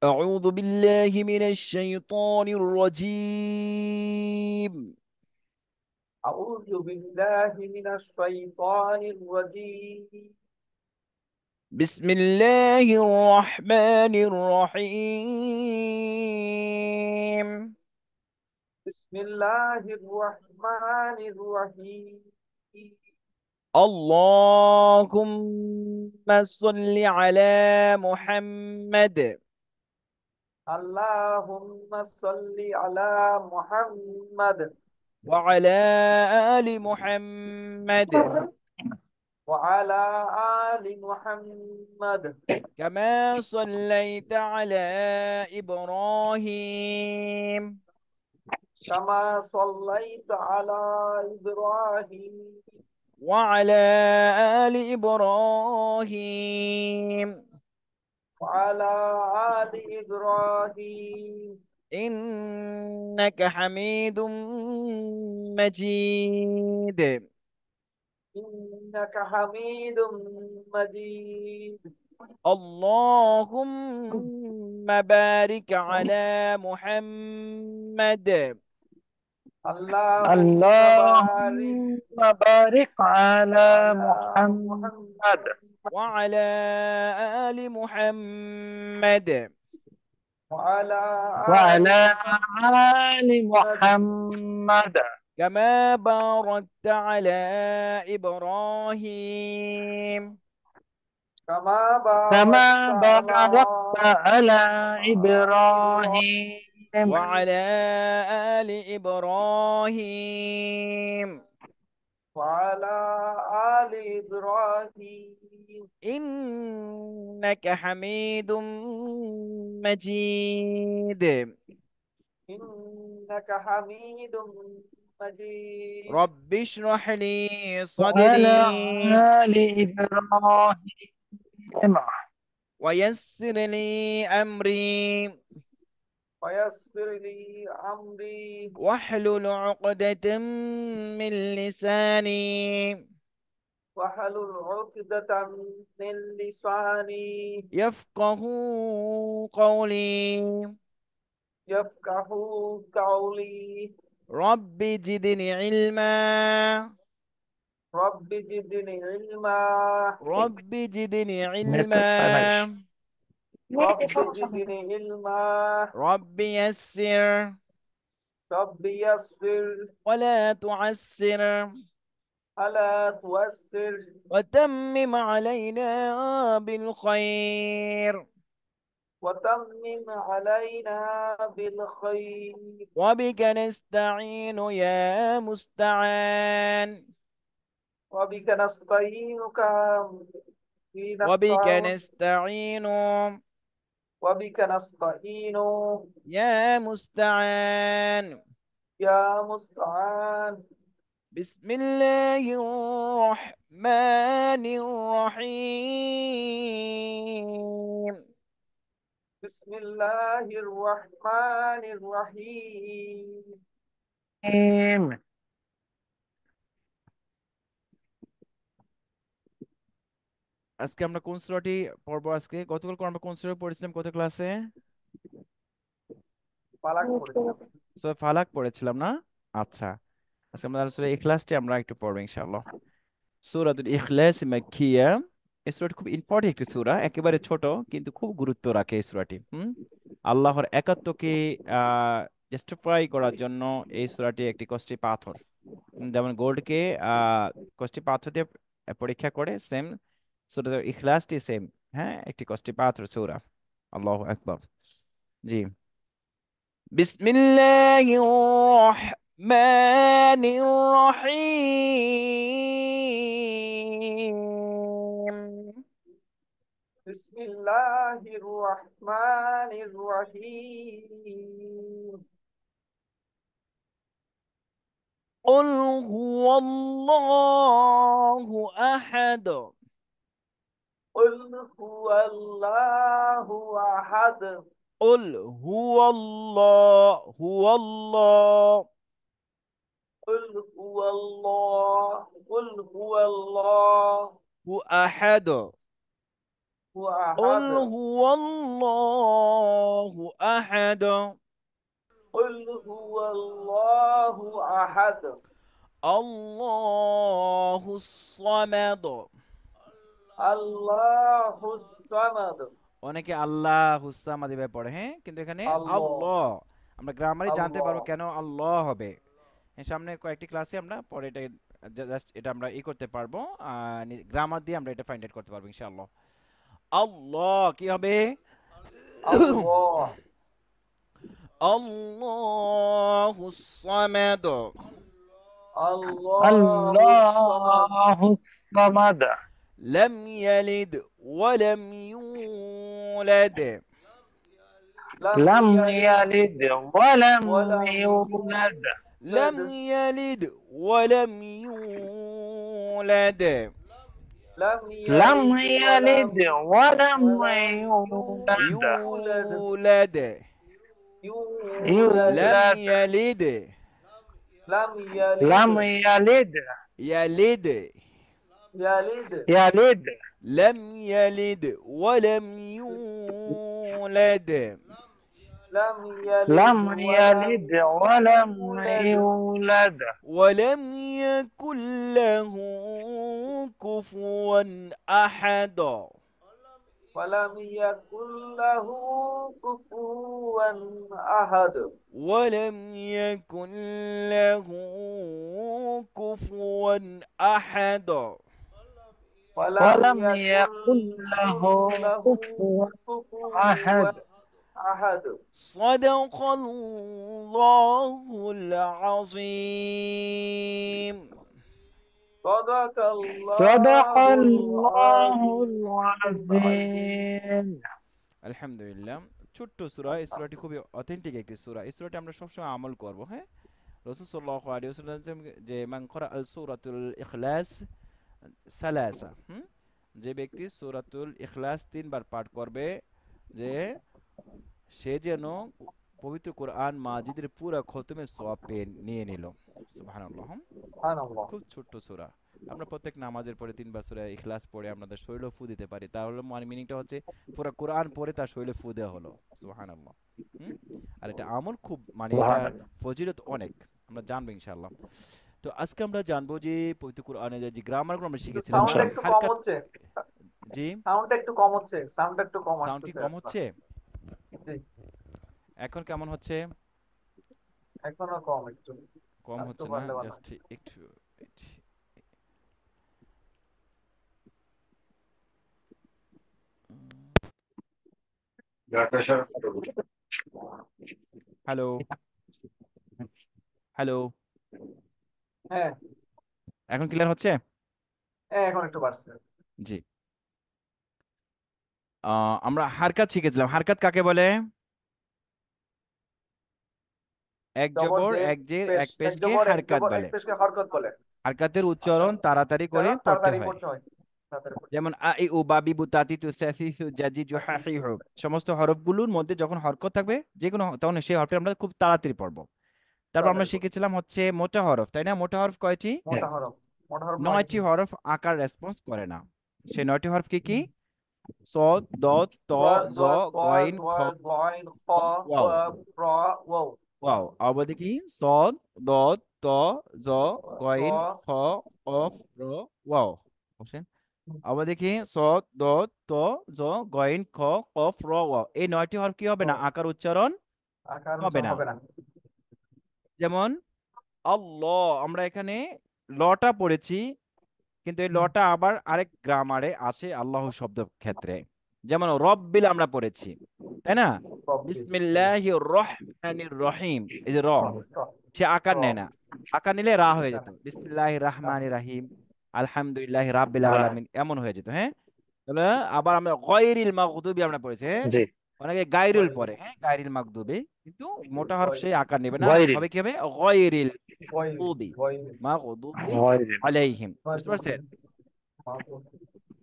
أعوذ بالله من الشيطان الرجيم. أعوذ بالله من الشيطان الرجيم. بسم الله الرحمن الرحيم. بسم الله الرحمن الرحيم. اللهم صل على محمد اللهم صل على محمد وعلى آل محمد وعلى آل محمد كما صليت على إبراهيم كما صليت على إبراهيم وعلى آل إبراهيم وعلى آل إبراهيم إنك حميد مجيد. إنك حميد مجيد. اللهم بارك على محمد اللهم بارك اللهم بارك على على محمد محمد وعلى آل محمد وعلى آل وعلى آل محمد محمد كما باركت على إبراهيم كما باركت كما على باركت على آل إبراهيم وعلى إبراهيم آل إبراهيم وعلى آل إبراهيم إنك حميد مجيد. إنك حميد مجيد. رب اشرح لي وعلى صدري آل إبراهيم ويسر لي أمري ويسر لي أمري واحلل عقدة من لساني واحلل عقدة من لساني يفقه قولي. يفقه قولي. رب زدني علما. رب زدني علما. رب زدني network পায় না বেশি علما. رب زدني علما. رب يسر رب يسر ولا تعسر ألا تؤثر. وتمم علينا بالخير. وتمم علينا بالخير. وبك نستعين يا مستعان. وبك نستعينك في وبك نستعين. نستعين وبك نستعين يا مستعان. يا مستعان. بسم الله الرحمن الرحيم. بسم الله الرحمن الرحيم. আজকে আমরা কোন সূরাটি পড়বো? আজকে গতকাল আমরা কোন সূরা পড়েছিলাম কত ক্লাসে? পালাক পড়েছিলাম। সূরা ফালাক পড়েছিলাম না? আচ্ছা, আজকে আমরা সূরা ইখলাসটি আমরা একটু পড়বো ইনশাআল্লাহ। সূরাতুল ইখলাস মাক্কিয়া। এই সূরাটি খুব ইম্পর্টেন্ট একটি সূরা, একেবারে ছোট কিন্তু খুব গুরুত্ব রাখে এই সূরাটি। আল্লাহর একাত্মকে জাস্টিফাই করার জন্য এই সূরাটি একটি কষ্টি পাথর। যেমন গোল্ডকে কষ্টি পাথর দিয়ে পরীক্ষা করে, সেম সূরাতুল ইখলাসটি সেম। হ্যাঁ, একটি কষ্টি পাথর সূরা। আল্লাহু আকবার। জি। বিসমিল্লাহির রহমানির রহিম। بسم الله الرحمن الرحيم. قل هو الله أحد. قل هو الله أحد. قل هو الله هو الله قل هو الله. قل هو الله هو أحد. قل أحد. هو الله أحد. قل هو الله أحد. الله الصمد. الله الصمد. অনেকে আল্লাহ হুসামাদ এভাবে পড়ে, হ্যাঁ, কিন্তু এখানে الله. আল্লাহ। আমরা গ্রামারে জানতে পারবো الله. কেন আল্লাহ হবে। হ্যাঁ, সামনে কয়েকটি ক্লাসে আমরা পরে এটা জাস্ট এটা আমরা করতে পারবো, গ্রামার দিয়ে আমরা এটা ফাইন্ড আউট করতে পারবো ইনশাআল্লাহ। আল্লাহ কি হবে? الله. আল্লাহুস সামাদ। الله الصمد. الله الصمد. লাম ইয়ালিদ ওয়া লাম ইউলাদ। لم لم يلد يلد ولم ولم يولد. لم يولد. يلد ولم يولد. لم لم يلد يلد ولم ولم يولد. يولد. يولد. لم يولد. يلد. لم يلد. لم يلد. يلد. يلد. يلد. لم يلد ولم يولد. لم يلد لم ولم يلد ولم يولد. يولد. ولم يكن له كفوا أحد. ولم يكن له كفوا أحد. ولم يكن له كفوا أحد. ولم يكن له كفوا أحد. أحد. صدق الله العظيم. صدق صدق الله الله العظيم. আলহামদুলিল্লাহ। ছোট্ট সূরা, এই সূরাটি খুবই অথেন্টিক একটি সূরা। এই সূরাটি আমরা সবসময় আমল করব, হ্যাঁ। রাসূল সাল্লাল্লাহু আলাইহি ওয়াসাল্লাম যে মান করা আল সূরাতুল ইখলাস সালাসা, যে ব্যক্তি সূরাতুল ইখলাস 3 বার পাঠ করবে, যে সে যেন পবিত্র কোরআন মাজিদের পুরো খতমের সওয়াব নিয়ে নিল। সুবহানাল্লাহ। سبحان الله. খুব ছোট্ট সূরা। আমরা প্রত্যেক নামাজের পরে 3 বার সূরা ইখলাস পড়ে আমাদের শরীরে ফু দিতে পারি। তাহলে মানে মিনিংটা হচ্ছে পুরো কোরআন পড়ে তার শরীরে ফু দেওয়া হলো। সুবহানাল্লাহ। হুম? আর এটা আমল খুব, মানে এটা ফজিলত অনেক, আমরা জানবো ইনশাআল্লাহ। তো আজকে আমরা জানবো যে পবিত্র কোরআনে যে গ্রামারগুলো আমরা শিখেছিলাম, সাউন্ডটা একটু কম হারকাত। হচ্ছে। জি, সাউন্ডটা একটু কম হচ্ছে। সাউন্ডটা একটু কম সাউন্ড কি আসতেছে কম আপনার। হচ্ছে? জি, এখন কেমন হচ্ছে? এখনো কম একটু। কম একটু হচ্ছে না, বাড়লে ভালো হয়। জাস্ট একটু। হ্যালো, হ্যালো, হ্যাঁ, এখন ক্লিয়ার হচ্ছে? হ্যাঁ এখন একটু বাড়ছে। জি। আমরা হারকাত শিখেছিলাম। হারকাত কাকে বলে? এক জবর জবর, জের এক জের, পেশ, এক এক পেশকে জবর এক হারকাত জবর এক বলে। পেশকে হরকত বলে। হারকাতের উচ্চারণ তাড়াতাড়ি করে কারণ পড়তে তাড়াতাড়ি হয়। পড়তে হয়। তাড়াতাড়ি পড়তে যেমন আ ই উ বা বি বু তা তি তু সা সি সু জা জি জু হা হি হু, সমস্ত হরফগুলোর মধ্যে যখন হরকত থাকবে যে কোনো, তখন সেই হরফটি আমরা খুব তাড়াতাড়ি পড়বো। তারপর আমরা তাড়াতাড়ি পড়তে। শিখেছিলাম হচ্ছে মোটা হরফ, তাই না? মোটা হরফ কয়টি? মোটা হরফ। মোটা হরফ 9টি 9টি। হরফ আকার রেসপন্স করে না। সেই 9টি হরফ কি কি? সদ, দদ, ত, صاد জ, ضاد ضاد গইন, খ, ضاد غين خ ওয়াও। كاف راء واو. ওয়াও। আবার দেখি সদ, দদ, ত, জ, খ গইন, খ, কফ, র, ওয়াও। বুঝছেন? আবার দেখি সদ, দদ, ত, জ, গইন, খ, কফ, র, ওয়াও। এই 9টি হরফ কি হবে না? র। আকার উচ্চারণ আকার হবে উচ্চারণ না। হবে না। যেমন আল্লাহ, আমরা এখানে লটা পড়েছি, কিন্তু এই লটা আবার আরেক গ্রামারে আসে আল্লাহ শব্দ ক্ষেত্রে। যেমন রব্বিল আমরা পড়েছি, তাই না? রব্বিল। বিসমিল্লাহির রহমানির রহিম, এই যে র, সে আকার র। নেয় না। আকার নিলে রা হয়ে না, যেত, না। বিসমিল্লাহির রহমানির রহিম, আলহামদুলিল্লাহি রাব্বিল আলামিন, এমন হয়ে যেত, হ্যাঁ। তাহলে আবার আমরা গয়রিল মাগদুবি আমরা পড়েছি, হ্যাঁ। জি। অনেকে গায়রুল গয়রিল। পড়ে, হ্যাঁ, গায়রিল মাগদুবি, কিন্তু মোটা হরফ গয়রিল। সেই আকার নেবে না, غير হবে কি হবে? গয়রিল গয়রিল। মাগদুবি, গয়রিল। মাগদুবি غير আলাইহিম। বুঝতে পারছেন?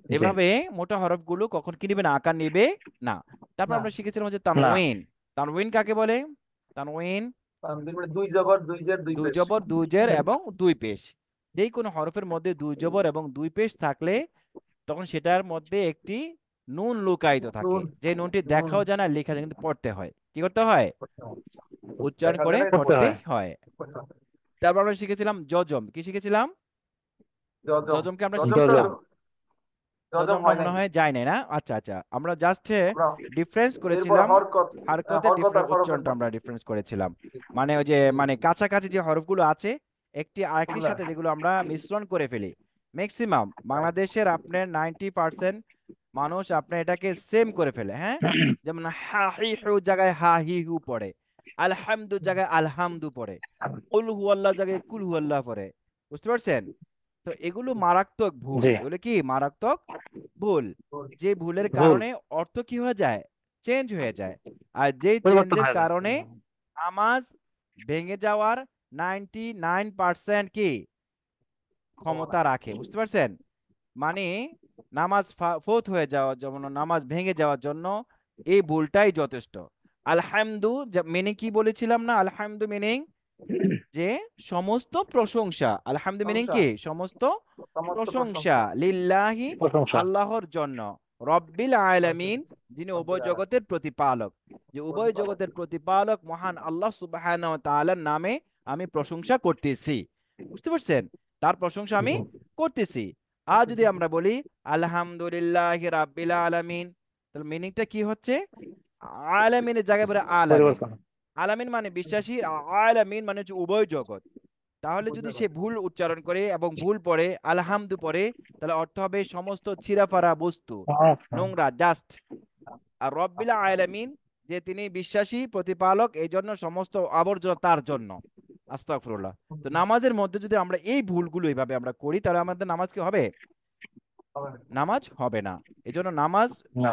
জি এভাবে মোটা হরফগুলো কখন কি নিবে না? আকার নিবে না। তারপর না। আমরা শিখেছিলাম হচ্ছে না তানউইন। তানউইন কাকে বলে? তানউইন তানবির মানে দুই জবর দুই জের দুই দুই পেশ। জবর, দুই জের এবং দুই পেশ। যেই কোনো হরফের মধ্যে দুই জবর এবং দুই পেশ থাকলে তখন সেটার মধ্যে একটি নুন লুকায়িত থাকে, নুন যে নুনটি নুন দেখাও যায় না, লেখা যায়, কিন্তু পড়তে হয়। কি করতে হয়? উচ্চারণ দেখা করে যায় না, করতে পড়তে হয়। হয়। পড়তে হয়। তারপর আমরা শিখেছিলাম যজম। কি শিখেছিলাম? জজম যজমকে আমরা জজম তো জজম। শিখেছিলাম। জজম যজম আমরা হয় মনে নাই। হয় যাই নাই না? আচ্ছা আচ্ছা, আমরা জাস্ট আমরা ডিফারেন্স এরপর করেছিলাম, হরকত, হারকতের হরকত আর হরফের উচ্চারণটা আমরা মধ্যে। ডিফারেন্স করেছিলাম। জি, মানে ওই যে জি, মানে কাছাকাছি যে হরফগুলো আছে একটি আরেকটির ওগুলা। সাথে, যেগুলো আমরা মিশ্রণ করে ফেলি ম্যাক্সিমাম বাংলাদেশের আপনার 90% মানুষ আপনার এটাকে সেম করে ফেলে। হ্যাঁ, যেমন হা হি হু জায়গায় হা হি হু পড়ে, আলহামদু জায়গায় আলহামদু পড়ে, কুল হুয়াল্লাহ জায়গায় কুল হুয়াল্লাহ পড়ে। বুঝতে পারছেন? তো এগুলো মারাত্মক ভুল, জি। এগুলো কি মারাত্মক ভুল, যে ভুলের ভুল। কারণে অর্থ কি হয়ে যায়, চেঞ্জ হয়ে যায়। আর যেই পরিবর্তন চেঞ্জের হয়ে যায়। কারণে নামাজ ভেঙে যাওয়ার 99% কি ক্ষমতা রাখে। বুঝতে পারছেন? মানে নামাজ ফৌত হয়ে যাওয়া, যেমন নামাজ ভেঙে যাওয়ার জন্য এই ভুলটাই যথেষ্ট। আলহামদু মিনিং কি বলেছিলাম না? আলহামদু মিনিং যে সমস্ত প্রশংসা। আলহামদু মিনিং প্রশংসা, কি? সমস্ত সমস্ত প্রশংসা। প্রশংসা। লিল্লাহি, প্রশংসা। আল্লাহর জন্য। রব্বিল আলামিন, যিনি উভয় জগতের প্রতিপালক। যে উভয় জগতের প্রতিপালক মহান আল্লাহ সুবহানাহু ওয়া তাআলার নামে আমি প্রশংসা করতেছি। বুঝতে পারছেন? তার প্রশংসা আমি করতেছি। আর যদি আমরা বলি আলহামদুলিল্লাহি রাব্বিল আলামিন, তাহলে মিনিংটা কি হচ্ছে? আলামিনের জায়গায় বলে আলামিন। পরিবর্তন। আলামিন মানে বিশ্বাসী, আর আলামিন মানে হচ্ছে উভয় জগৎ। তাহলে যদি সে ভুল উচ্চারণ করে এবং ভুল পড়ে আলহামদু পড়ে, তাহলে অর্থ হবে সমস্ত ছিঁড়াফাড়া বস্তু, আচ্ছা। নোংরা, ডাস্ট। আর রব্বিল আলামিন, যে তিনি বিশ্বাসী প্রতিপালক, এই জন্য সমস্ত আবর্জনা তার জন্য। আস্তাগফিরুল্লাহ। তো নামাজের মধ্যে যদি আমরা এই ভুলগুলো এইভাবে আমরা করি, তাহলে আমাদের নামাজ কি হবে? নামাজ হবে না। এই জন্য নামাজ না।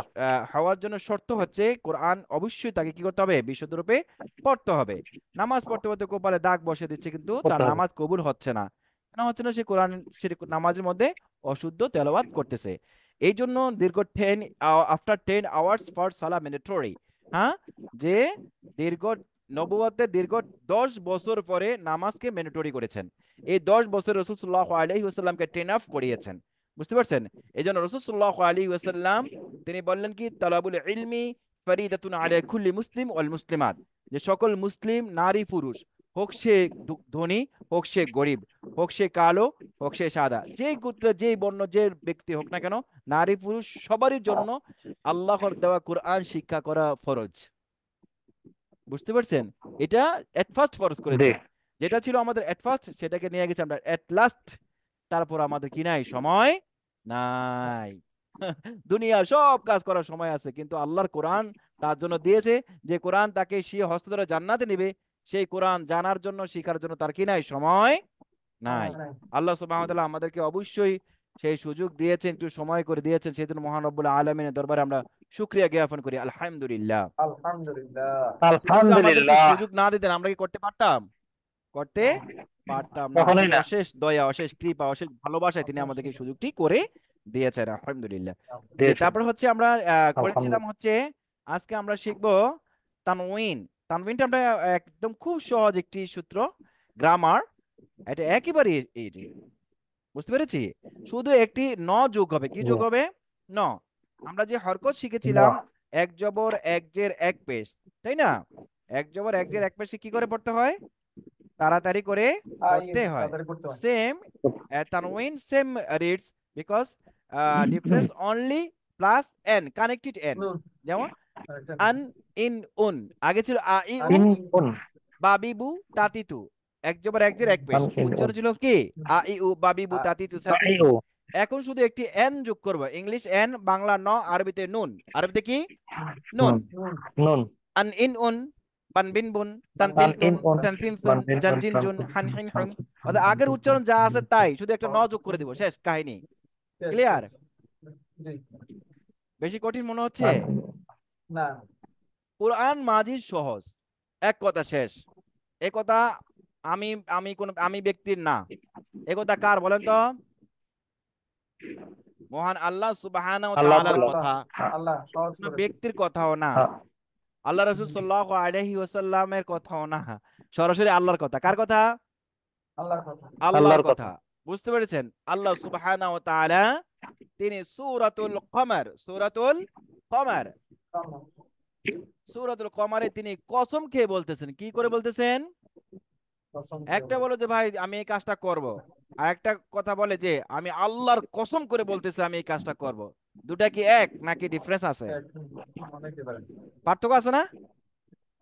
হওয়ার জন্য শর্ত হচ্ছে কোরআন অবশ্যই তাকে কি করতে হবে? বিশুদ্ধ রূপে পড়তে হবে। নামাজ পড়তে পড়তে কপালে দাগ বসে দিচ্ছে, কিন্তু তার করতে হবে। নামাজ কবুল হচ্ছে না। কেন হচ্ছে না? সে কোরআন, সে নামাজের মধ্যে অশুদ্ধ তেলাওয়াত করতেছে। এই জন্য দীর্ঘ 10 ফর সালা ম্যান্ডেটরি। হ্যাঁ, যে দীর্ঘ নবুয়তের দীর্ঘ 10 বছর পরে নামাজকে ম্যান্ডেটরি করেছেন। এই 10 বছর রাসূল সাল্লাল্লাহু আলাইহি ওয়াসাল্লামকে ট্রেন আপ করিয়েছেন। বুঝতে পারছেন? এই জন্য রাসূল সাল্লাল্লাহু আলাইহি ওয়াসাল্লাম তিনি বললেন কি, তালাবুল ইলমি ফরিদাতুন আলা কুল্লি মুসলিম ওয়াল মুসলিমাত, যে সকল মুসলিম নারী পুরুষ, হোক সে ধনী, হোক সে গরিব, হোক সে কালো, হোক সে সাদা, যেই গোত্র যেই বর্ণ যে ব্যক্তি হোক না কেন, নারী পুরুষ সবারই জন্য আল্লাহর দেওয়া কোরআন শিক্ষা করা ফরজ। বুঝতে পারছেন? এটা এট ফার্স্ট ফরজ জি। করেছেন। যেটা ছিল আমাদের এট ফার্স্ট, সেটাকে নিয়ে গেছে আমরা এট লাস্ট। তারপর আমাদের কি নাই? সময় নাই। দুনিয়ার সব কাজ করার সময় আছে, কিন্তু আল্লাহর কোরআন তার জন্য দিয়েছে, যে কোরআন তাকে সে হস্ত ধরে জান্নাতে নিবে, সেই কোরআন জানার জন্য, শিখার জন্য তার কি নাই? সময় নাই। আল্লাহ সুবহানাহু ওয়া তাআলা আমাদেরকে অবশ্যই সেই সুযোগ দিয়েছেন, একটু সময় করে দিয়েছেন, সেই জন্য মহান রব্বুল আলামিনের দরবারে আমরা শুকরিয়া জ্ঞাপন করি, আলহামদুলিল্লাহ। আলহামদুলিল্লাহ। তিনি যদি আমাদেরকে আলহামদুলিল্লাহ। সুযোগ না দিতেন, আমরা কি করতে পারতাম? করতে পারতাম না। কখনোই তিনি না। অশেষ দয়া, অশেষ কৃপা, অশেষ ভালোবাসায় তিনি আমাদেরকে এই সুযোগটি করে দিয়েছেন, আলহামদুলিল্লাহ। যে দিয়েছেন। তারপর হচ্ছে আমরা করেছিলাম আলহামদুলিল্লাহ। হচ্ছে, আজকে আমরা শিখবো তানউইন। তানউইনটা আমরা একদম খুব সহজ একটি সূত্র, গ্রামার। এটা একেবারে ইজি। বুঝতে পেরেছি? শুধু একটি ন যোগ হবে। কি জি। যোগ হবে? ন। আমরা যে হরকত শিখেছিলাম, বাহ। এক জবর এক জের এক পেশ, তাই না? এক জবর এক জের এক পেশে কি করে পড়তে হয়? তাড়াতাড়ি করে পড়তে হয়। তাড়াতাড়ি করতে হয়। Same tanween same reads because difference only plus n, connected n। নুন, যেমন আরেকটা আন, ইন, উন, আগে ছিল আ ই উ, ইন উন। বাবিবু, তাতিতু। এক জবর এক জের এক পেশ, আন ইন উন। উচ্চারণ ছিল কি? আ ই উ, বাবিবু, তাতিতু, সাতিতু। আইও। এখন শুধু একটি এন যোগ করব, ইংলিশ এন, বাংলা ন, আরবিতে নুন। আরবিতে কি? নুন। নুন। নুন, নুন। আন ইন উন, বান বিন বুন, তান আন তিন তুন, ইন উন। তান তিন তুন, বান বিন জান উন। জিন বান জুন, বিন হান উন। হিন বান হুন। বিন উন। অর্থাৎ আগের উচ্চারণ যা আছে তাই, শুধু একটা ন যোগ করে দিব, শেষ কাহিনী। শেষ, ক্লিয়ার? শেষ। জি। বেশি কঠিন মনে হচ্ছে? বান বিন উন। না, কোরআন মাজিদ সহজ, এক কথা শেষ। এ কথা আমি আমি ব্যক্তির না, এ কথা কার বলেন তো? মহান আল্লাহ সুবহানাহু ওয়া আল্লাহ তাআলার তাআলা। আল্লাহ, কথা, আল্লাহ সহজ কোনো করেছে। ব্যক্তির কথাও না, হ্যাঁ। আল্লাহ রাসূল সাল্লাল্লাহু আলাইহি ওয়াসাল্লামের কথাও না, সরাসরি আল্লাহর কথা। কার কথা? আল্লাহর কথা। আল্লাহর আল্লাহর কথা। কথা। বুঝতে পেরেছেন? আল্লাহ সুবহানাহু ওয়া তাআলা তিনি সূরাতুল কমর, সূরাতুল কমর, সূরাতুল কমরে তিনি কসম খেয়ে বলতেছেন। কি করে বলতেছেন? একটা বলো যে ভাই আমি এই কাজটা করব, আর একটা কথা বলে যে আমি আল্লাহর কসম করে বলতেছি আমি এই কাজটা করব। দুটা কি এক নাকি ডিফারেন্স আছে? অনেক difference, পার্থক্য আছে না?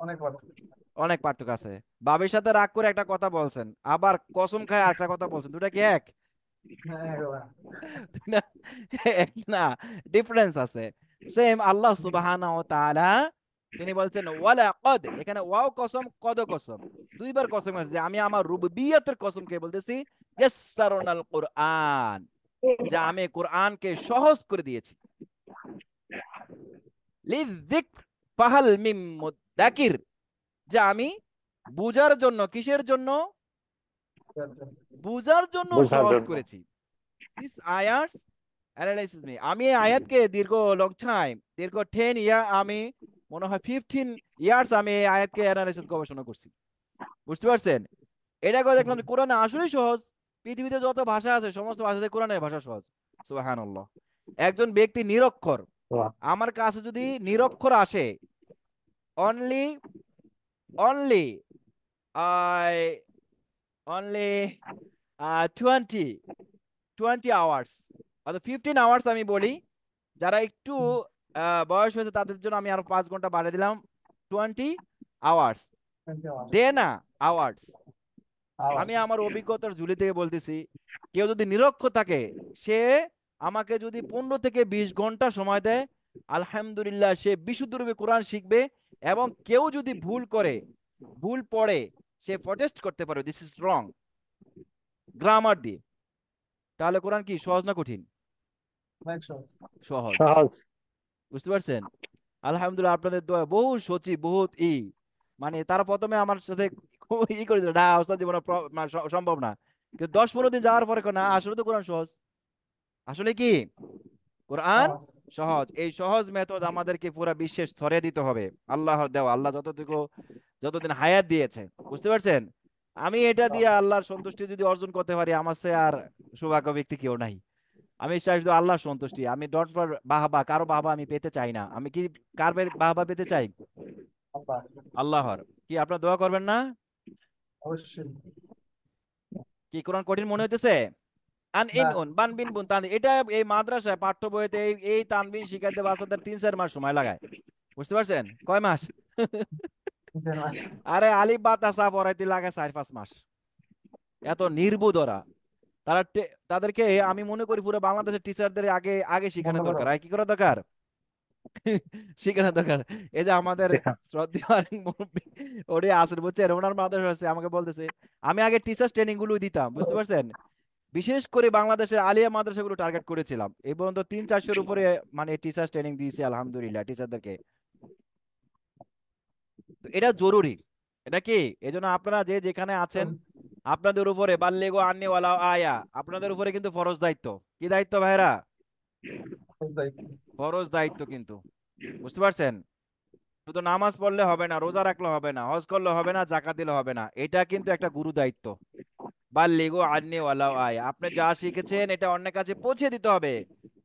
অনেক পার্থক্য। অনেক পার্থক্য আছে। বাবির সাথে রাগ করে একটা কথা বলছেন, আবার কসম খায় আরেকটা কথা বলছেন, দুটা কি এক? হ্যাঁ, একেবারে। না, এক না, ডিফারেন্স আছে। সেম আল্লাহ সুবহানাহু ওয়া তাআলা তিনি বলছেন ওয়ালা কদ, এখানে ওয়াও কসম, কদ কসম, দুইবার কসম আছে যে আমি আমার রুবুবিয়তের কসম কে বলতেছি। ইয়াসসারুনাল কুরআন, যে আমি কোরআনকে সহজ করে দিয়েছি। লিযিকর ফাহাল মিন মুদ্দাকির, যে আমি বুঝার জন্য, কিসের জন্য? বুঝার জন্য বোঝার সহজ জন্য। করেছি। দিস আয়ার্স অ্যানালাইসিস মি, আমি এই আয়াতকে দীর্ঘ লং টাইম, দীর্ঘ 10 ইয়ার, আমি মনে হয় 15 ইয়ার্স আমি এই আয়াতকে অ্যানালাইসিস গবেষণা করছি। বুঝতে পারছেন? এটা করে দেখলাম যে কোরআনে আসলেই সহজ। পৃথিবীতে যত ভাষা আছে সমস্ত ভাষাতে কোরআনের ভাষা সহজ। সুবহানাল্লাহ। একজন ব্যক্তি নিরক্ষর, আমার কাছে যদি নিরক্ষর আসে, only only I only 20 20 hours অর্থাৎ 15 আওয়ার্স আমি বলি। যারা একটু বয়স হয়েছে তাদের জন্য আমি আরো 5 ঘন্টা বাড়িয়ে দিলাম, 20 আওয়ার্স, দে না আওয়ার্স। আমি আমার অভিজ্ঞতার ঝুলি থেকে বলতেছি, কেউ যদি নিরক্ষর থাকে, সে আমাকে যদি 15 থেকে 20 ঘন্টা সময় দেয়, আলহামদুলিল্লাহ সে বিশুদ্ধরূপে কোরআন শিখবে। এবং কেউ যদি ভুল করে, ভুল পড়ে, সে প্রটেস্ট করতে পারে দিস ইজ রং গ্রামার দিয়ে। তাহলে কোরআন কি সহজ না কঠিন? সহজ। সহজ। বুঝতে পারছেন? আলহামদুলিল্লাহ আপনাদের দোয়া, বহু সচিব, বহুত মানে তারা প্রথমে আমার সাথে খুব করেছিল, না ওস্তাদ জীবনে সম্ভব না। কিন্তু 10-15 দিন যাওয়ার পরে না, আসলে তো কোরআন সহজ। আসলে কি কোরআন সহজ। এই সহজ মেথড আমাদেরকে পুরো বিশ্বে ছড়িয়ে দিতে হবে। আল্লাহর দেওয়া, আল্লাহ যতদিন হায়াত দিয়েছে, বুঝতে পারছেন? আমি এটা দিয়ে আল্লাহর সন্তুষ্টি যদি অর্জন করতে পারি, আমার সে আর সৌভাগ্য ব্যক্তি কেউ নাই। আমি চাই শুধু আল্লাহর সন্তুষ্টি। আমি ডট ফর বাহবা, কারো বাহবা আমি পেতে চাই না। আমি কি কার বাহবা পেতে চাই? আল্লাহর। কি আপনারা দোয়া করবেন না? অবশ্যই। কি কোরআন কঠিন মনে হইতেছে? আন ইন না, উন বান বিন বুন তান, এটা এই মাদ্রাসায় পাঠ্য বইতে এই এই তানবিন শিখাইতে বাচ্চাদের 3-4 মাস সময় লাগায়। বুঝতে পারছেন? কয় মাস? নিজের মাস। আরে আলিফ বা তাসা পড়াইতে লাগে 4-5 মাস। এত নির্বুধ ওরা। তাদেরকে আমি মনে করি পুরো বাংলাদেশের টিচারদের আগে আগে বন্ধ শিখানো করো। দরকার। আর কি করা দরকার? শিখানো দরকার। এই যে আমাদের শ্রদ্ধেয় আরেক মুরব্বি, ওরে আসেন বুঝছেন, ওনার মাদ্রাসা আছে, আমাকে বলতেছে আমি আগে টিচার ট্রেনিং গুলো দিতাম, বুঝতে পারছেন? বিশেষ করে বাংলাদেশের আলিয়া মাদ্রাসাগুলো টার্গেট করেছিলাম। এই পর্যন্ত 300-400-র উপরে মানে টিচার ট্রেনিং দিয়েছি আলহামদুলিল্লাহ টিচারদেরকে। তো এটা জরুরি। এটা কি এই জন্য আপনারা যে যেখানে আছেন, আপনাদের উপরে বাল্লিগু আন্নি ওয়ালাউ আয়া, আপনাদের উপরে কিন্তু ফরজ দায়িত্ব। কি দায়িত্ব ভাইরা? ফরজ দায়িত্ব কিন্তু। বুঝতে পারছেন? শুধু নামাজ পড়লে হবে না, রোজা রাখলে হবে না, হজ করলে হবে না, জাকাত দিলে হবে না, এটা কিন্তু একটা গুরু দায়িত্ব। বাল্লিগু আন্নি ওয়ালাউ আয়া, আপনি যা শিখেছেন এটা অন্যের কাছে পৌঁছে দিতে হবে।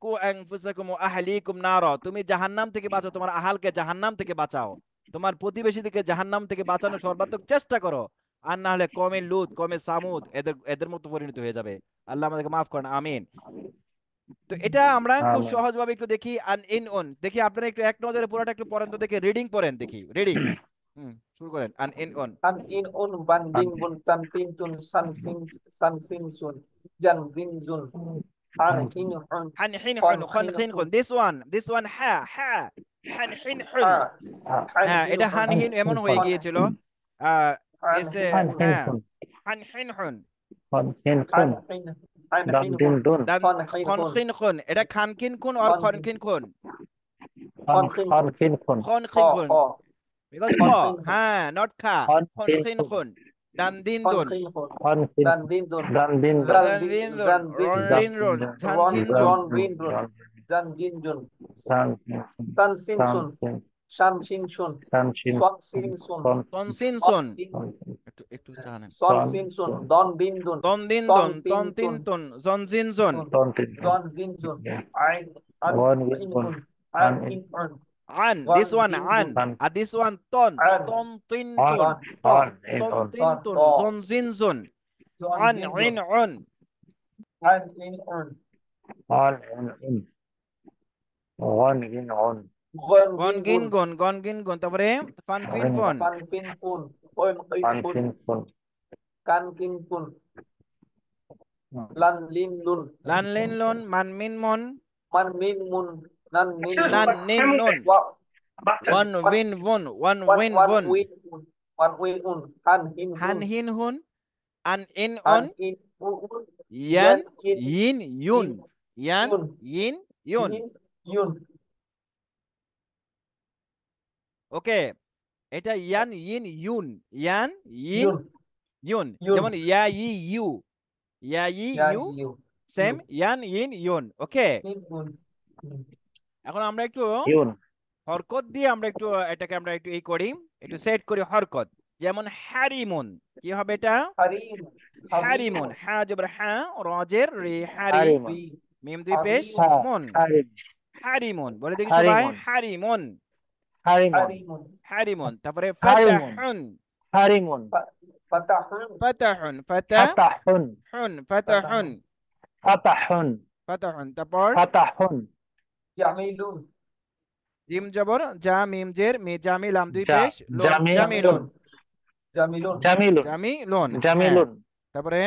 কু আনফুসাকুম ওয়া আহলিকুম নারা, তুমি জাহান্নাম থেকে বাঁচাও, তোমার আহালকে জাহান্নাম থেকে বাঁচাও, তোমার প্রতিবেশীদেরকে জাহান্নাম থেকে বাঁচানোর সর্বাত্মক চেষ্টা করো। আর না হলে কমে লুত, কমে সামুদ, এদের এদের মতো পরিণত হয়ে যাবে। আল্লাহ আমাদেরকে মাফ করেন, আমিন। তো এটা আমরা খুব আমিন। সহজভাবে একটু দেখি। আন ইন অন দেখি, আপনারা একটু এক নজরে পুরোটা একটু পড়েন তো দেখি, রিডিং পড়েন দেখি, রিডিং। শুরু করেন। আন ইন অন। An in un ban bin bun tan tin tun san sin sun jan din zun han hin hun হান হিন hon হুন খন hin খিন hun খুন, দিস ওয়ান হা হা, হান হিন হুন। ha han হ্যাঁ, hin এটা hun হান হিন এমন হয়ে hon গিয়েছিল। আহ han এসে hin hun হ্যাঁ, হান হিন হুন। হন হিন han খুন। hin han দান hin দিন hun দুন। দান hon hin খন hun খিন খুন, এটা খান কিন খুন আর hon খন খিন খুন। হন hon hin হন hun হিন খুন। খন খিন ho খুন, ho বিকজ খ, hon hin hun হ্যাঁ নট খা, হন খন হিন খিন খুন। খুন। দান দিন hon দুন, hin hun হন হিন dan din dun দান দিন দুন। zal দান din দিন দুন, zan din রন দান রিন দিন রন, দুন। ঝান ron ঝিন দান ঝুন। ron দিন rin run দান jan jin jun দান দিন tan sin দান sun দিন শান সিন শুন, শানসিন সন সিন শুন, সন তনসিনসুন। দিন, একটু জানেন। সন সন সিন শুন, দন দিন দুন, তন দিন তন দন, তিন তন তিন শুন, তুন, জনজিনসুন। শুন, সন তিন জন জিন শুন, আইন আন ওয়ান গিন ইন গুন উন, আন আন ইন উন, আন, ওয়ান this one দিন আন, দুন, আন আর this one তন, আন, তন তিন অন তুন, দন, ত, অন ইন তন অন তিন দন তুন, ত, জনজিনসুন। জন আন জিন ইন দুন, উন। আন ইন উন, অন ইন ওয়ান গিন অন গন গন গিন গিন গুন, গন, গন গিন গন, তারপরে ফান ফিন ওয়ান ফন। ফান ফিন ফুন, ওন ইন ফুন, শানসিন সন কান কিন ফুন, লান লিন লুন, লান লিন লন, মান মিন মন, মান মিন মুন, nan nin nun, নান নিন নুন, wa ওয়ান wan উইন উন, ওয়ান wan উইন wan উন। win un, wan win un, han hin হান hun, হিন হুন, আন ইন han অন, in un, ইয়ান yan in ইন ইউন, in ইয়ান yun, ইন ইউন। yin yun, ওকে, এটা ইয়ান ইন ইউন, ইয়ান ইন yun ইউন। yun, যেমন ইয়া ই ইউ, ইয়া ই yan ইউ, yu সেম yu, ইয়ান ইন ইউন। ওকে, in un, এখন আমরা একটু ইউন হরকত দিয়ে আমরা একটু এটাকে আমরা একটু এই করি, একটু সেট করি হরকত। যেমন হারিমুন, কি হবে এটা? harim হারিমুন, harimun, হা জবর হ্যাঁ, রজের রে, হারি, হারিমন ri মিম দুই পেশ, হা harimun, মুন। হারিম হারিমুন বলে দেখি সবাই, হারিমন হারিমুন, হারিমন harimun, হারিমুন। তারপরে হারিমন ফাতাহুন, হারিমন fatahun, ফাতাহুন, ফাতাহুন ফাতাহুন, ফাতাহুন, fatahun, ফাতাহুন ফাতাহুন। তারপর ফাতাহুন yamilun, জিম জবর জা, মিম জের, মে জামি, লাম দুই জা পেশ, লোন, জামিলুন জামিলুন, jamilun, জামিলুন জামিলুন। হ্যাঁ, জামিলুন তারপরে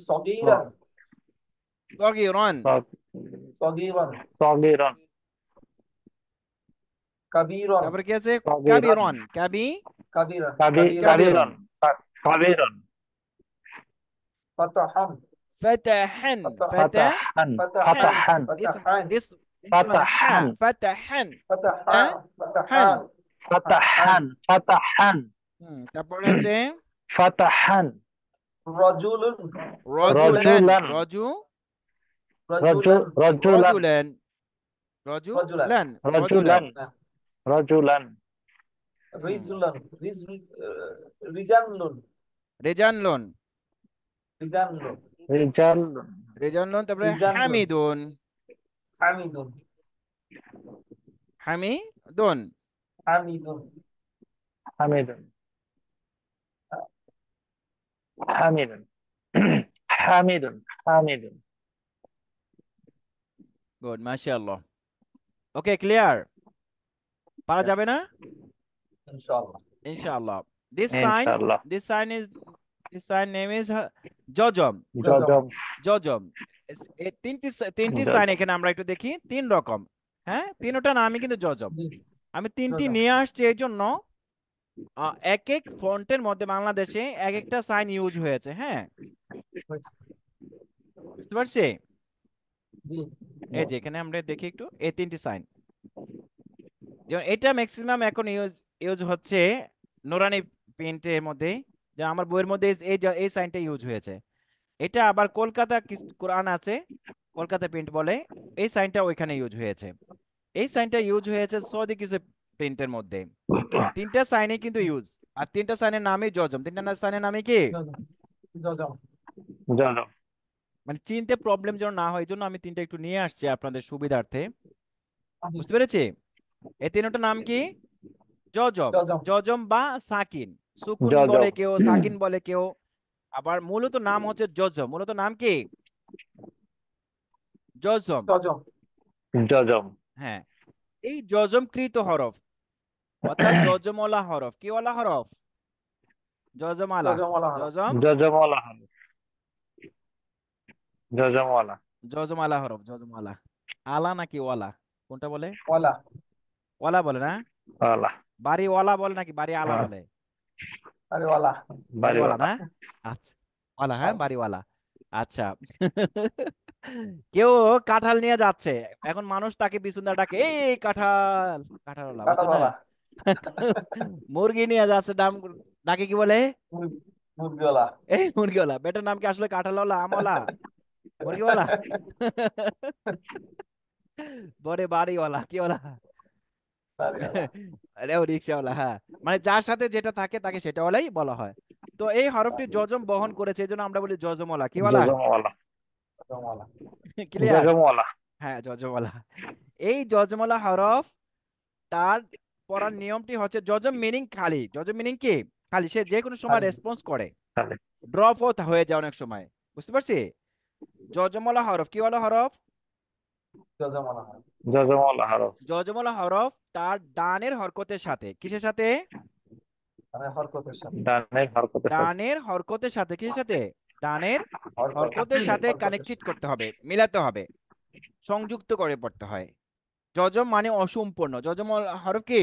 sogiran, সগীরন, sogiran, সগীরন kabiran, তারপরে কি আছে? সগীরন কাবিরন, কাবি, kabiran, kabiran, কাবিরন। কাবিরন কাবিরন fatahan, فتحن، فتحن। ফাতাহান fatahan, ফাতাহান this fatahan, this this one ha، ফাতাহান فتحن، fatahan, فتحن। fatahan, ফাতাহান ফাতাহান তারপরে হচ্ছে ফাতাহান rajulun, rajulan, রজুলান, রজুলান rajulan, রজুলান রজুলান, rajulan, রজুলান, রজুলান। রজুলান রজুলান rizlan, rijanlun, রেজানলুন, rijanlun, রিজাল রেজানলুন। তারপরে rijanlun, হামিদুন, hamidun, হামিদুন। hamidun, হামিদুন হামিদুন হামিদুন হামিদুন গুড, মাশাআল্লাহ। ওকে, ক্লিয়ার? পারা যাবে না? inshallah, ইনশাআল্লাহ। this sign ইনশাআল্লাহ this sign is this sign name is জজম, জজম জজম। এই তিনটি সাইন জজম এখানে আমরা একটু দেখি, তিন রকম। হ্যাঁ, তিনটা নামই কিন্তু জজম। আমি তিনটি জজম। নিয়ে আসছি এই জন্য এক এক ফন্টের মধ্যে বাংলাদেশে এক একটা সাইন ইউজ হয়েছে। হ্যাঁ, বুঝতে পারছি? জি, এই যে এখানে আমরা দেখি একটু এই তিনটি সাইন, যেমন এটা ম্যাক্সিমাম এখন ইউজ হচ্ছে নুরানি প্রিন্টের মধ্যে, যে আমার বইয়ের মধ্যে এই সাইনটা ইউজ হয়েছে। এটা আবার কলকাতা কোরআন আছে, কলকাতা প্রিন্ট বলে, এই সাইনটা ওইখানে ইউজ হয়েছে। এই সাইনটা ইউজ হয়েছে সৌদি কিছু প্রিন্টের মধ্যে। তিনটা সাইনে কিন্তু ইউজ, আর তিনটা সাইনের নামই জজম। তিনটা সাইনের নামই কি? জজম, জজম, জজম মানে চিনতে প্রবলেম যেন না হয়, এই জন্য আমি তিনটা একটু নিয়ে আসছি আপনাদের সুবিধার্থে। বুঝতে পেরেছি? এই তিনটা নাম কি? জজম, জজম, জজম বা সাকিন, সুকুন জজম বলে কেউ, সাকিন বলে কেউ। আবার মূলত নাম হচ্ছে জজম, মূলত নাম কি? জজম। জজম, জজম হ্যাঁ, এই জজমকৃত হরফ অর্থাৎ জজমওয়ালা হরফ, কি ওয়ালা হরফ? জজমালা, জজমওয়ালা হরফ। জজম, জজমওয়ালা হরফ জজমওয়ালা জজমালা হরফ, জজমালা। আলা নাকি ওয়ালা, কোনটা বলে? ওয়ালা, ওয়ালা বলে না? ওয়ালা বাড়ি ওয়ালা বলে নাকি বাড়ি আলা হ্যাঁ। বলে? আরে ওয়ালা, বাড়িওয়ালা বাড়িওয়ালা না? আচ্ছা, ওয়ালা, হ্যাঁ, ওয়ালা। বাড়িওয়ালা। আচ্ছা। কেউ কাঁঠাল নিয়ে যাচ্ছে, এখন মানুষ তাকে পিছন দিয়ে ডাকে, এই কাঁঠাল, কাঁঠালওয়ালা, বুঝছো না? কাঁঠালওয়ালা, মুরগি নিয়ে যাচ্ছে, ডাকে কি বলে? মুরগিওয়ালা। এই মুরগিওয়ালা। বেটার নাম কি আসলে কাঁঠালওয়ালা, আমওয়ালা, মুরগিওয়ালা? বলে বাড়িওয়ালা, কি ওয়ালা? বাড়িওয়ালা। আরে ও রিক্সাওয়ালা, হ্যাঁ, মানে যার সাথে যেটা থাকে তাকে সেটাওয়ালাই বলা হয়। তো এই হরফটি যজম বহন করেছে, এই জন্য আমরা বলি যজমওয়ালা। কি বলা? জজমওয়ালা। জমওয়ালা। ক্লিয়ার? জজমওয়ালা। হ্যাঁ, যজমওয়ালা। এই যজমওয়ালা হরফ, তার পড়ার নিয়মটি হচ্ছে, যজম মিনিং খালি। যজম মিনিং কি? খালি। সে যে কোনো সময় খালি। রেসপন্স করে, খালি। ড্রপ হয়ে যায় অনেক সময়। বুঝতে পারছি? যজমওয়ালা হরফ কি বলা হরফ? জজমওয়ালা। জজমওয়ালা হরফ। যজমওয়ালা হরফ তার ডানের হরকতের সাথে, কিসের সাথে? মানে হরকতের সাথে। ডানের হরকতের সাথে। ডানের হরকতের সাথে, কিসের সাথে? ডানের হরকত। হরকতের সাথে হরকতের কানেক্টেড সাথে। করতে হবে, মিলাতে হবে, সংযুক্ত করে পড়তে হয়। যজম মানে অসম্পূর্ণ। যজম হরফ কি?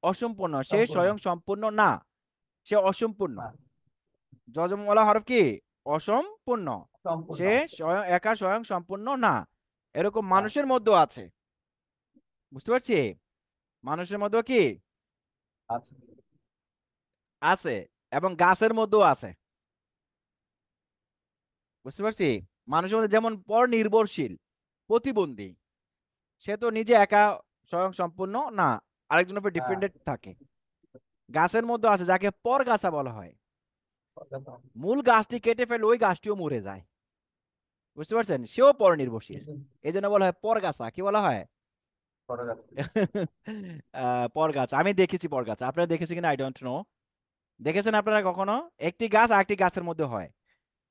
অসম্পূর্ণ। সে সম্পূর্ণ। স্বয়ং সম্পূর্ণ না, সে অসম্পূর্ণ। না, যজমওয়ালা হরফ কি? অসম্পূর্ণ। সম্পূর্ণ। সে স্বয়ং সম্পূর্ণ না। এরকম না, মানুষের মধ্যেও আছে। বুঝতে পারছি? মানুষের মধ্যেও কি আছে। আছে, এবং গাছের মধ্যেও আছে। বুঝতে পারছি? মানুষের মধ্যে যেমন পর নির্ভরশীল, প্রতিবন্ধী, সে তো নিজে একা স্বয়ং সম্পূর্ণ না, আরেকজনের উপর হ্যাঁ, ডিপেন্ডেন্ট থাকে। গাছের মধ্যে আছে যাকে পরগাছা বলা হয়। হরকত। মূল গাছটি কেটে ফেলে ওই গাছটিও মরে যায়। বুঝতে পারছেন? সেও পর নির্ভরশীল। এই জন্য বলা হয় পরগাছা। কি বলা হয়? হরকত। পরগাছা। আমি দেখেছি পরগাছা, আপনারা দেখেছি কিনা আই ডোন্ট নো। দেখেছেন আপনারা কখনো? একটি গাছ আরেকটি গাছের মধ্যে হয়,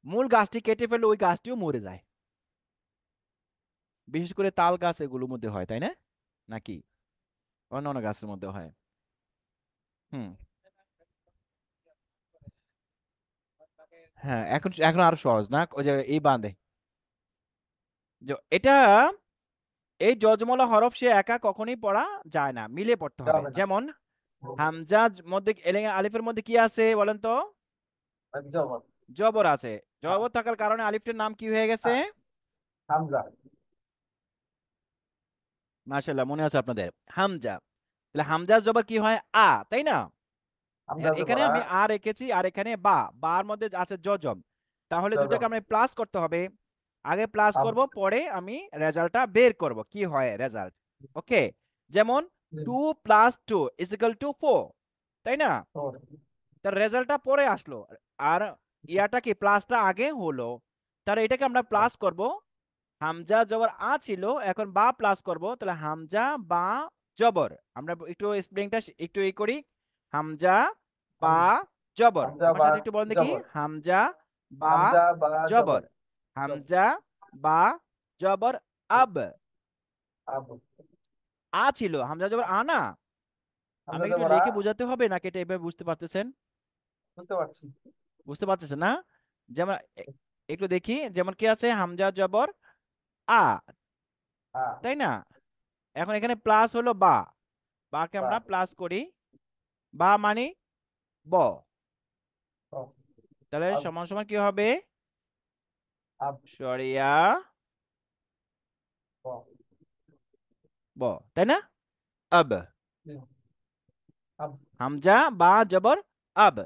মূল গাছটি কেটে ফেলে ওই গাছটিও মরে যায়। বিশেষ করে তাল গাছ এগুলোর মধ্যে হয়, তাই না? নাকি অন্য অন্য গাছের মধ্যে হয়? হুম। হ্যাঁ, এখন এখন আরো সহজ না, ওই যে এই বাঁধে এটা, এই যজমলা হরফ সে একা কখনোই পড়া যায় না, মিলে পড়তে হবে। যাবে না। যেমন হামজা মধ্যে আলিফের মধ্যে কি আছে বলেন তো? জবর। জবর আছে। জবর থাকার কারণে আলিফটার নাম কি হয়ে গেছে? হামজা। মাশাআল্লাহ, মনে আছে আপনাদের। হামজা। তাহলে হামজার জবর কি হয়? আ, তাই না? হামজা জবর এখানে আ। আমি আর রেখেছি, আর এখানে বা, বার মধ্যে আছে যজম। তাহলে দুটাকে জজম। আমি প্লাস করতে হবে। আগে প্লাস আব। করব, পরে আমি রেজাল্টটা বের করব, কি হয় রেজাল্ট। ওকে। যেমন 2 + 2 = 4, তাই না? ফোর। তার রেজাল্টটা পরে আসলো, আর ইয়াটা কি প্লাসটা আগে হলো। তাহলে এটাকে আমরা প্লাস করব। হামজা জবর আ ছিল, এখন বা প্লাস করব, তাহলে হামজা বা জবর। আমরা একটু স্পেলিংটা একটু করি। হামজা বা জবর। হামজা আমার বা সাথে একটু বলেন দেখি। জবর। হামজা বা হামজা বা জবর। জবর। জবর। হামজা বা জবর আব। আব। আ ছিল, হামজা জবর আ না। হামজা আমাকে একটু জবর আ। লিখে বোঝাতে হবে নাকি এটা এভাবে বুঝতে পারতেছেন? বুঝতে পারছি। বুঝতে পারতেছেন না? যেমন একটু দেখি, যেমন কি আছে, হামজা জবর আ, আ। তাই না? এখন এখানে প্লাস হলো বা, বাকে বা। আমরা প্লাস করি। বা মানে ব। ও। তাহলে আব। সমান সমান কি হবে? আব। সরিয়া ও। ব, তাই না? আব। হুম। আব। হামজা বা জবর আব।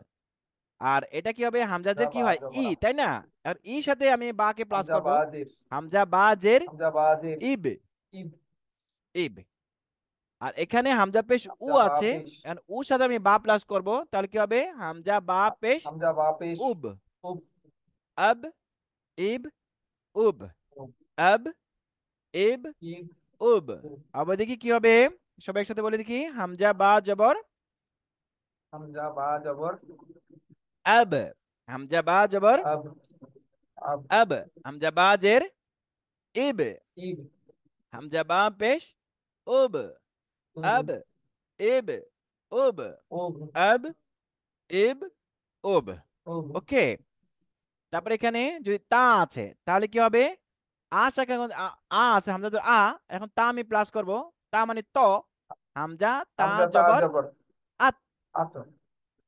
আর এটা কি হবে? হামজাজের কি বা হয়? ই, জবর আ। তাই না? আর ই সাথে আমি বাকে প্লাস হামজা করব। বা জের। হামজা বা জের হামজা বা জের। ইব। ইব। ইব। আর এখানে হামজা পেশ উ হামজা বা আছে, পেশ। আর উ সাথে আমি বা প্লাস করব, তাহলে কি হবে? হামজা বা পেশ হামজা বা পেশ। উব। উব। আব, ইব, উব। উব। আব, ইব, ইব। উব। উব। আবার দেখি কি হবে, সবাই একসাথে বলে দেখি। হামজা বা জবর হামজা বা জবর আব। হামজা বা জবর আব। আব। আব। হামজা বা জের ইব। ইব। হামজা বা পেশ উব। উব। আব, ইব, উব। উব। আব, ইব, উব। উব। ওকে। তারপর এখানে যদি তা আছে, তাহলে কি হবে? আ শাখা এখন আছে, হামজা তো আ, এখন তা আমি প্লাস করব। তা মানে ত। হামজা তা হামজা তা জবর জবর আত। আত।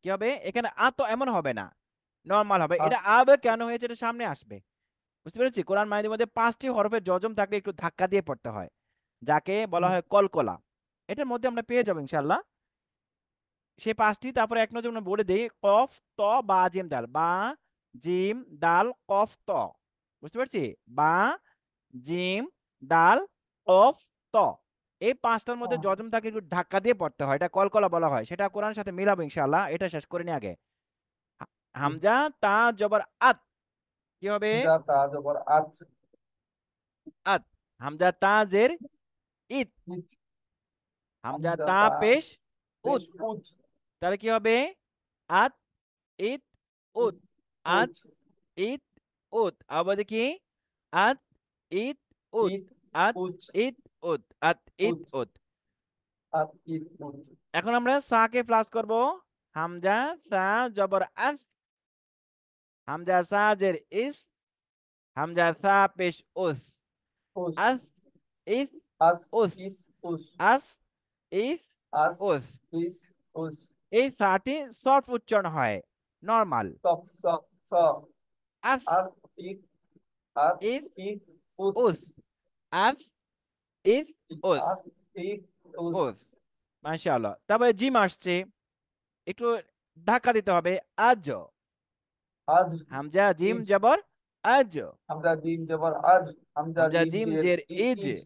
কি হবে এখানে? আ তো এমন হবে না, নরমাল হবে। আত। এটা আব কেন হয়েছে, এটা সামনে আসবে। বুঝতে পেরেছি? কোরআন মাজিদের মধ্যে 5টি হরফের যজম থাকলে একটু ধাক্কা দিয়ে পড়তে হয়, যাকে বলা হয় কলকলা। এটার মধ্যে আমরা পেয়ে যাবো ইনশাল্লাহ সেই 5টি। তারপরে এক নজর আমরা বলে দিই, কফ, ত, বা, জিম, দাল। বা, জিম, দাল, কফ, ত। বুঝতে পারছি? বা, জিম, দাল, কফ, ত। এই পাঁচটার মধ্যে যজমটাকে একটু ধাক্কা দিয়ে পড়তে হয়, এটা কলকলা বলা হয়, সেটা কোরআনের সাথে মিলাবো ইনশাআল্লাহ। এটা শেষ করে নি আগে। হামজা তা জবর আত, কি হবে? হামজা তা জবর আত, আত। হামজা তা জের ইত, ইত, হামজা হামজা তা তা পেশ উত, পেশ উত, তাহলে কি হবে? আত ইত উত, ইত, আত উত, ইত উত। আবার দেখি, আত ইত উত, ইত, আত উত, ইত উত, আত ইত উত, উত। আত, ইত, উত। এখন আমরা সাকে প্লাস করব। হামজা সা জবর আস, হামজা সা জের ইস, হামজা সা পেশ উস, উস, আস ইস আস, উস, ইস, উস, আস ইস আস, উস। ইস, উস। এই সাটি সফট উচ্চারণ হয়, নরমাল। সফ, সফ, স, আস আস, ইত, আস, ইস ইত, উত, উস, আস ইস উস, আস, ইত, উত। উস। মাশাআল্লাহ। তারপরে জিম আসছে, একটু ধাক্কা দিতে হবে। আজ, আজ, হামজা জিম ইজ, জবর আজ, হামজা জিম জবর আজ, হামজা হামজা জিম জিম জের জের is, is,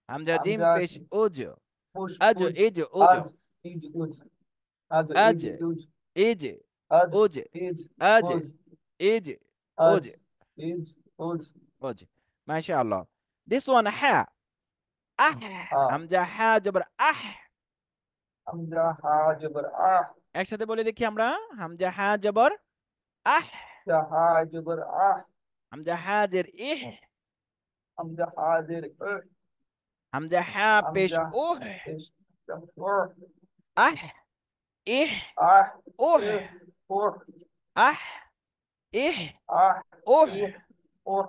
Hamza gym Hamza পেশ উজ, পুশ, আজ উজ, ইজ উজ, আজ, ইজ, উজ, আজ, আজ ইজ, উজ, ইজ আজ, উজ, ইজ, আজ উজ, ইজ আজ, উজ ইজ, উজ। উজ। মাশাআল্লাহ। This one হা, আহ, হামজা হা জবর আহ। হামজা হা জবর আহ, একসাথে বলে দেখি আমরা, হামজা হা জবর আহ, হামজা হা জবর আহ, হামজা হা জের ইহ, হামজা হা জের ইহ, হামজা হা পেশ হামজা উহ, পেশ উহ, আহ ইহ আহ, উহ, ইহ, উহ, আহ ইহ আহ, উহ, ইহ, উহ,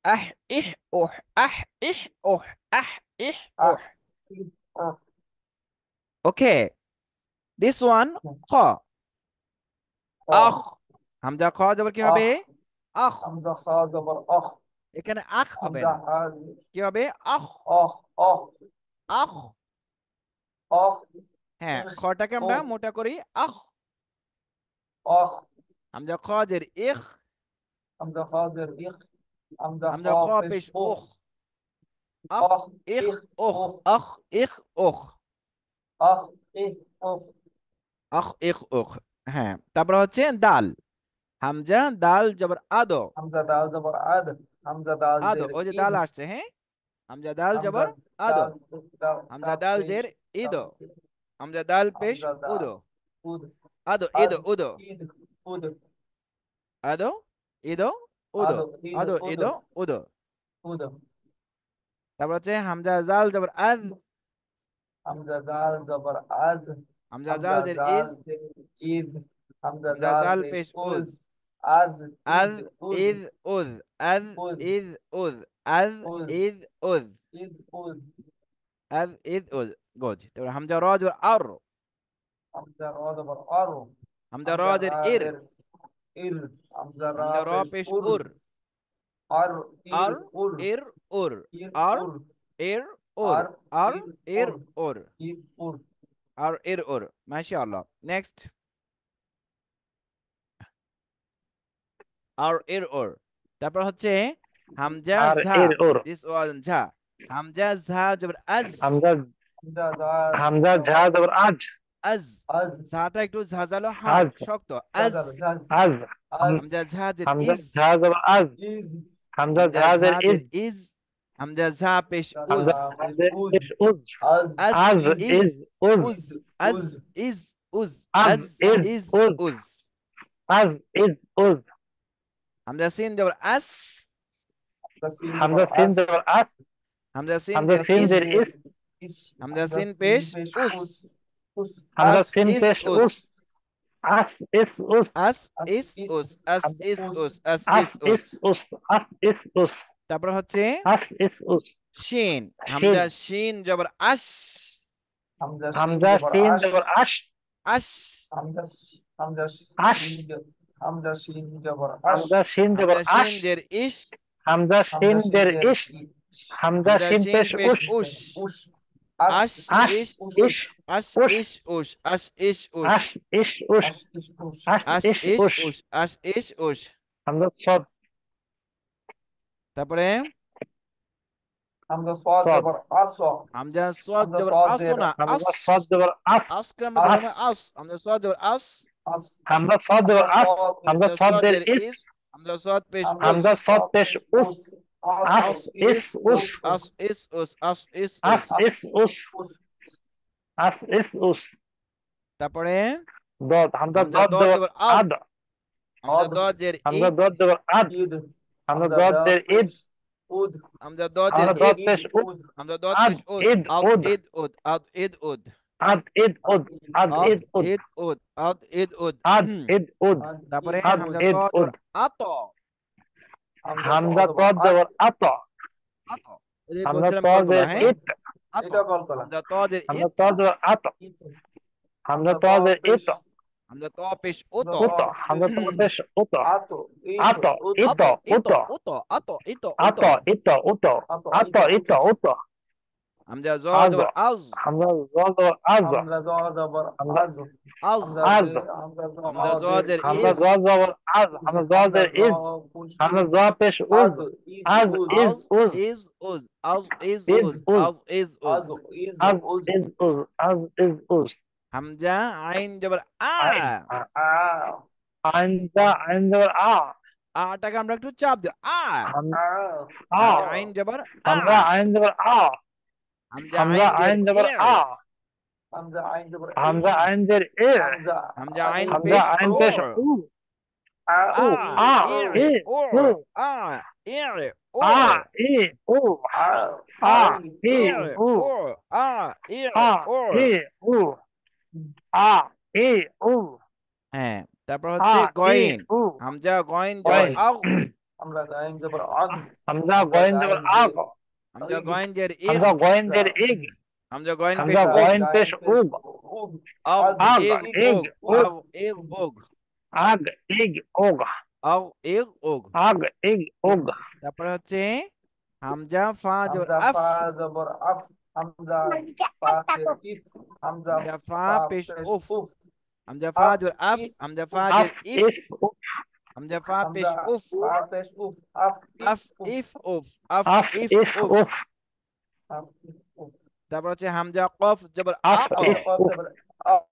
আহ ইহ উহ, আহ ইহ উহ, আহ ইহ আহ, উহ। ইহ, উহ। ওকে, দিস ওয়ান খ, খ, আখ। হামজা খ জবর কি হবে? আহ, আখ। হামজা হা জবর আহ, এখানে আখ হবে হামজা না, হা, কি হবে? আখ, আহ, আহ, আখ। আহ, হ্যাঁ, ইহ, খটাকে আমরা উহ, মোটা করি, আখ। আহ, হামজা খ জের ইখ, হামজা হা জের ইখ, হামজা হামজা হা খ পেশ পেশ উহ, উখ, আখ আহ, ইখ ইহ, উখ, উহ, আখ ইখ উখ, আহ, ইহ, উহ। আখ ইখ উখ। হ্যাঁ, তারপর হচ্ছে দাল। হামজা দাল জবর আদো, হামজা দাল জবর আদ, হামজা দাল আদো, জের ওই যে ইদ, দাল আসছে, হ্যাঁ। হামজা দাল হামজা জবর আদো, দাল, দাল, হামজা দাল দাল পেশ, জের দাল, ইদো, হামজা দাল পেশ হামজা দাল, উদো, উদ, আদো আদ, ইদো উদো, ইদ, উদ, আদো ইদো উদো, আদ, ইদ, আদো উদ, ইদো উদো। উদ। তারপর হচ্ছে হামজা জাল জবর আজ, হামজা দাল জবর আজ, হামজা জাল হামজা জের দাল ইজ, জের ইদ, হামজা হামজা দাল জাল পেশ পেশ উজ, উজ, আজ, আজ ইদ, উজ, ইজ উজ, আজ উজ, ইজ উজ, আজ উজ, ইজ উজ, ইদ, উজ। আজ ইজ উজ। গুড। তারপর হামজা র জবর আর, হামজা র জবর আরো, হামজা র হামজা জের রা ইর, জের ইর, হামজা রা হামজা র পেশ পেশ উর, উর, আর, ইর, আর উর, ইর উর, ইর, আর উর, ইর উর, আর, আর ইর, ইর উর, উর, ইর, উর। আর ইর উর। মাশাআল্লাহ। নেক্সট, আর ইর উর। তারপর হচ্ছে হামজা আর ঝা, এর ওর। দিস ওয়ান ঝা, হামজা ঝা জবর আজ, হামজা হামজা দাল হামজা ঝা জবর জবর আজ। আজ, আজ। আজ, ঝাটা একটু ঝাঁঝালো, হার্ড, আজ শক্ত। আজ। জাজাল, জাজ, আজ। আজ, হামজা ঝাজের হামজা ইজ, ঝা জবর আজ। ইজ, হামজা হামজা ঝাজের ইজ। ঝাজের ইজ, হামজা ঝা পেশ উজ, হামজা জাজা পেশ ঝাজের উজ, ইজ উজ। আজ, আজ আজ is, is is uz. Uz, is, আজ উজ, ইজ উজ, আজ আজ ইজ ইজ উজ। উজ। আজ ইজ উজ। হামজা সিন জবর আস, তাসিন জবর হামজা সিন আস, জবর আস। হামজা সিন হামজা জের সিন ইস, জের জের ইস। ইস, হামজা হামজা সিন সিন পেশ পেশ উস, উস, উস, হামজা আস সিন ইস পেশ উস, উস। আস ইস উস। আস আস, ইস ইস, উস, আস হামজা ইস উস, উস, আস আস ইস উস। ইস উস। আস ইস উস। তারপর হচ্ছে আস ইস উস। শিন, শিন। হামজা শিন জবর আশ, হামজা সিন হামজা জবর সিন আশ, জবর আশ। আশ, হামজা, হামজা আশ। সিন, হামজা সিন জবর আশ, হামজা সিন জবর হামজা আশ। শিন জের ইশ, হামজা সিন হামজা সিন জের জের ইশ। ইস, হামজা হামজা সিন শিন পেশ পেশ উস। উশ, উস, আস, আশ ইস, আশ ইশ উস, উশ, ইশ আশ উস। ইশ উশ, আশ ইশ উশ, আশ ইশ উস। আস, ইস, উস, আশ আশ ইশ ইশ উস। উশ, আশ ইশ উশ। হামজা সদ। তারপরে হামজা সাদ صاد জবর আস হামজা সাদ হামজা জবর সাদ আস জের না, আস। حمزة صاد جبر أس আস কে আমরা আস ধরি أس না, আস। হামজা সাদ জবর আস। আস حمزة صاد হামজা جبر أس সাদ حمزة হামজা صاد সাদ در জের إس ইস। হামজা সাদ পেশ হামজা উস। حمزة صاد সাদ پیش أس উস আস أس আস ইস ইস إس উস, أس আস ইস উস, আস ইস উস। أس আস إس أس উস أس إس أس তারপরে ضاد حمزة হামজা ضاد দদ جبر জবর আদ। أد হামজা অদ দদ জের حمزة ইদ। ضاد جبر أد ঈদ حمزة হামজা ضاد দা در إد পেশ উদ হামজা দদ জের حمزة ইদ। ضاد ঈদ پیش أد উদ হামজা দদ أد পেশ উদ। إد আদ أد ইদ উদ, আদ ইদ উদ। أد إد আদ أد أد আদ إد أد ইদ উদ, আদ ইদ উদ। أد إد أد আদ তারপরে ঈদ أد উদ হামজা ত إد জবর أد আত। হামজা حمزة ত জবর ضاد আত جبر أط আত, এই যে حمزة বলছিলাম ضاد কলকলা, در হ্যাঁ। إت আত। এটা কলকলা হামজা ত জের حمزة ইত। ضاد جبر أط ঈদ حمزة হামজা ত ضاد در পেশ إت হামজা ত পেশ উত। হামজা ত أط حمزة পেশ ضاد پیش أط আত ঈদ أط উদ إت আত ইত أط উত, আত ইত উত। أط إت أط আত أط ঈদ إت উদ أط হামজা জ أز জবর আজ। حمزة ضاد جبر أز হামজা জ জবর حمزة আজ আজ। হামজা أز জে হামজা জ হামজা জ জের জের حمزة ইজ। ضاد جبر أز حمزة ضاد হামজা در জ إز পুশ حمزة উদ ضاد پیش আজ أز ঈদ أز উদ إز আজ أز ইজ উজ, আজ ইজ إز উজ, أز আজ ইজ উজ। আজ ঈদ أز উদ إز أز أز إز أز হামজা আইন জবর আ। عين আ عين جبر آ আটাকে আমরা একটু চাপ দিই, আ। حم আ آ হামজা আইন জবর আ। حمزة عين جبر آ হামজা حمزة আইন জের عين جبر ই। آ হামজা আইন জবর ই حمزة عين جر إيه হামজা হামজা আইন আইন حمزة পেশ عين ও। پیش أو আ আ أو ই آ ও ই إيه ও, أو আ ই ও, آ إيه أو আ آ আই ই ও إيه أو ও, আ ই آ ও। إيه أو آ إيه أو হ্যাঁ, তারপর آ হচ্ছে إيه গয়েন। أو হামজা গয়েন জবর عين আও। হামজা গাইন জবর আগ حمزة হামজা عين جبر গাইন آ জে হামজা ইগ গয়েন জের ইগ। حمزة عين হামজা جر إيج হামজা গয়েন পেশ حمزة হামজা উগ। عين গাইন پیش পেশ أوب উগ আও আগ آग ইগ ইগ إيج উগ, উগ أوب আও ইগ উগ, آگ إيج أوغ আও ইগ উগ। آگ إيج أوغ তারপরে হচ্ছে হামজা ফা জবর হামজা আফ। ফা জবর আফ হামজা ফা জের ইফ হামজা হামজা ফা ফা পেশ পেশ উফ। উফ হামজা ফা আফ জবর আফ। ইফ হামজা ফা উফ জের أف ইফ। إف أوف হামজা ফা পেশ হামজা উফ। ফা পেশ উফ আফ ইফ আফ উফ ইফ উফ, আফ أف ইফ إف উফ। أوف আফ ইফ উফ তারপর হচ্ছে হামজা কফ জবর أف আক। হামজা إف কফ أوف জবর